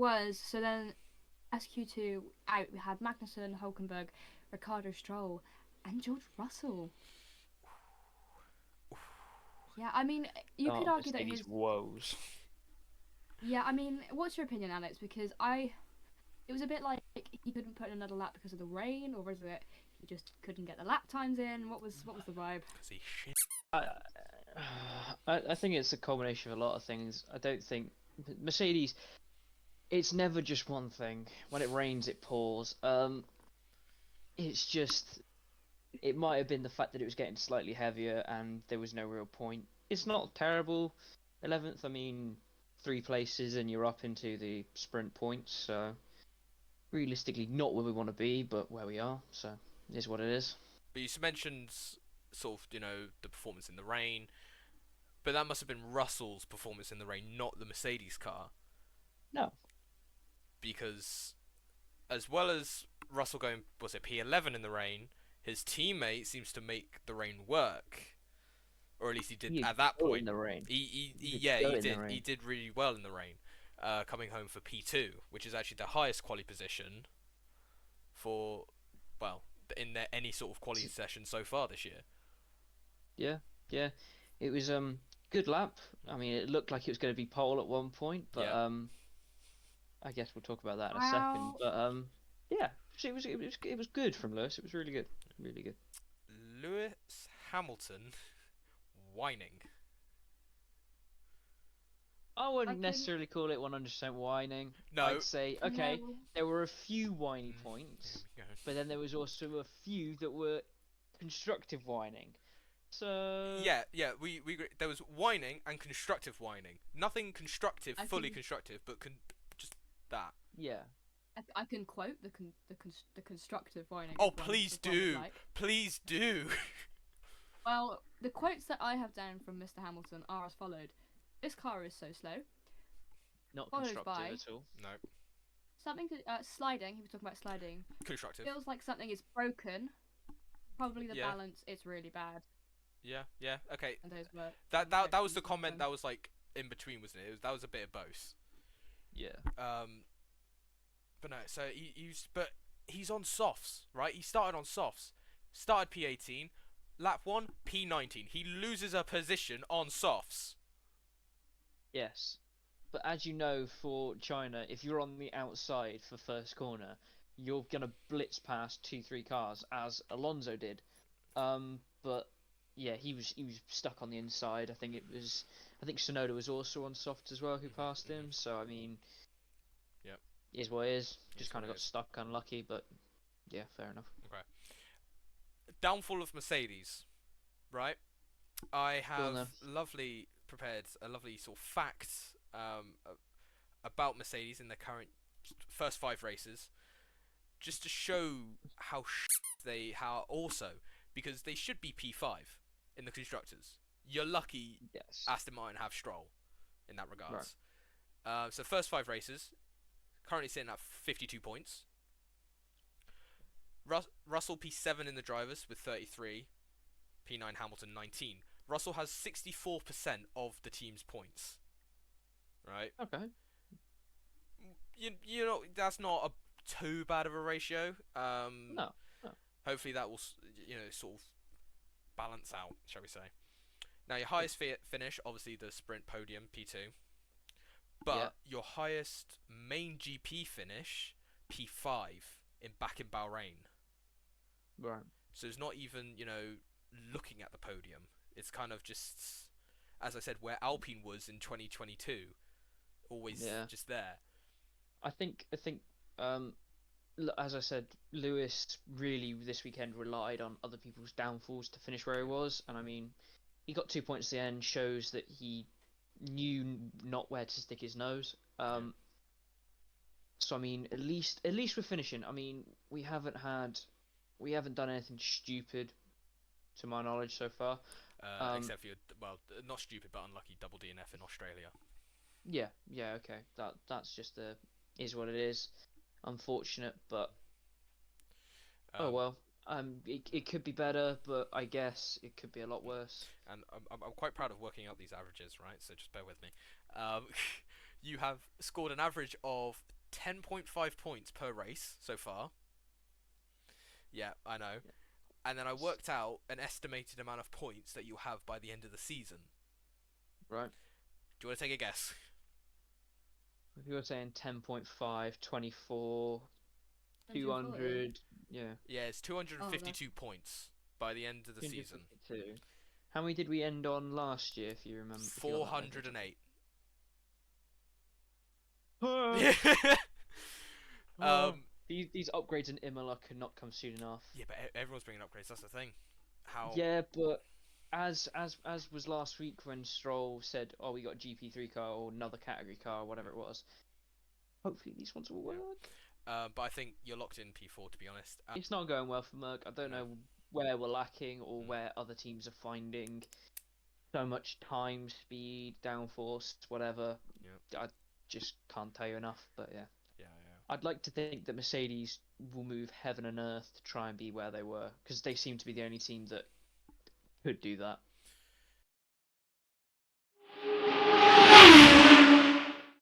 was. So then SQ2 out, we had Magnussen, Hulkenberg, Ricardo Stroll, and George Russell. Yeah, I mean, you could Oh, argue that Mercedes his. woes. Yeah, I mean, what's your opinion, Alex? Because it was a bit like he couldn't put in another lap because of the rain, or was it he just couldn't get the lap times in? What was the vibe? Because he shit. I, I think it's a combination of a lot of things. I don't think Mercedes. It's never just one thing. When it rains, it pours. It's just it might have been the fact that it was getting slightly heavier and there was no real point. It's not terrible. 11th, I mean, 3 places and you're up into the sprint points. So realistically, not where we want to be, but where we are. So it is what it is. But you mentioned sort of, the performance in the rain. But that must have been Russell's performance in the rain, not the Mercedes car. No. Because as well as Russell going, was it P11 in the rain, his teammate seems to make the rain work. Or at least he did at that point. In the rain. He did. He did really well in the rain, coming home for P2, which is actually the highest quali position for, well, in any sort of quali session so far this year. Yeah. It was good lap. I mean, it looked like it was going to be pole at one point, but Yeah. I guess we'll talk about that in a second. But yeah, it was good from Lewis. It was really good, really good. Lewis Hamilton whining. I wouldn't necessarily call it 100% whining. No. I'd say okay, No. there were a few whiny points, but then there was also a few that were constructive whining. So Yeah, we agree. There was whining and constructive whining. Nothing constructive, fully constructive, but just that. Yeah. I can quote the constructive whining. Oh, please do, please do. Well, the quotes that I have down from Mr. Hamilton are as followed: "This car is so slow." Not Followed constructive by at all. No. Something to sliding. He was talking about sliding. Constructive. Feels like something is broken. Probably the Yeah. balance. It's really bad. Yeah. Okay. And those were That was the comment that was like in between, wasn't it? That was a bit of both. Yeah. But no. So he's on softs, right? He started on softs. Started P18. Lap 1, P19. He loses a position on softs. Yes. But as you know, for China, if you're on the outside for first corner, you're gonna blitz past 2-3 cars, as Alonso did. But yeah, he was stuck on the inside. I think Tsunoda was also on soft as well, who passed him. So I mean, Yep. Is what it is. Just kind of got stuck, unlucky, but yeah, fair enough. Okay. Downfall of Mercedes, right? I have prepared a lovely sort of fact about Mercedes in their current first 5 races, just to show how because they should be P5 in the constructors. You're lucky Aston Martin have Stroll in that regards. Right. So first 5 races, currently sitting at 52 points. Russell P7 in the drivers with 33, P9 Hamilton 19. Russell has 64% of the team's points. Right? Okay. You know, that's not too bad of a ratio. No. Hopefully that will, sort of balance out, shall we say. Now, your highest finish, obviously the sprint podium, P2. But your highest main GP finish, P5, back in Bahrain. Right. So it's not even, looking at the podium. It's kind of just, as I said, where Alpine was in 2022. Always just there. I think, as I said, Lewis really this weekend relied on other people's downfalls to finish where he was. And I mean, he got 2 points at the end, shows that he knew not where to stick his nose. So I mean, at least we're finishing. I mean, we haven't done anything stupid, to my knowledge, so far. Except for not stupid but unlucky double DNF in Australia. Yeah, okay. That's just is what it is. Unfortunate, but oh well. It could be better, but I guess it could be a lot worse. And I'm quite proud of working out these averages, right? So just bear with me. You have scored an average of 10.5 points per race so far. Yeah, I know. And then I worked out an estimated amount of points that you'll have by the end of the season. Right. Do you want to take a guess? If you were saying 10.5, 24, 140. 200, yeah. Yeah, it's 252 points by the end of the season. 252. How many did we end on last year, if you remember? If you got that record? 408. Oh, these upgrades in Imola could not come soon enough. Yeah, but everyone's bringing upgrades. That's the thing. How? Yeah, but as was last week when Stroll said, "Oh, we got a GP3 car or another category car, or whatever it was." Hopefully, these ones will work. But I think you're locked in P4, to be honest. It's not going well for Merc. I don't No. know where we're lacking or where other teams are finding so much time, speed, downforce, whatever. Yeah. I just can't tell you enough. But yeah. Yeah. I'd like to think that Mercedes will move heaven and earth to try and be where they were, because they seem to be the only team that could do that.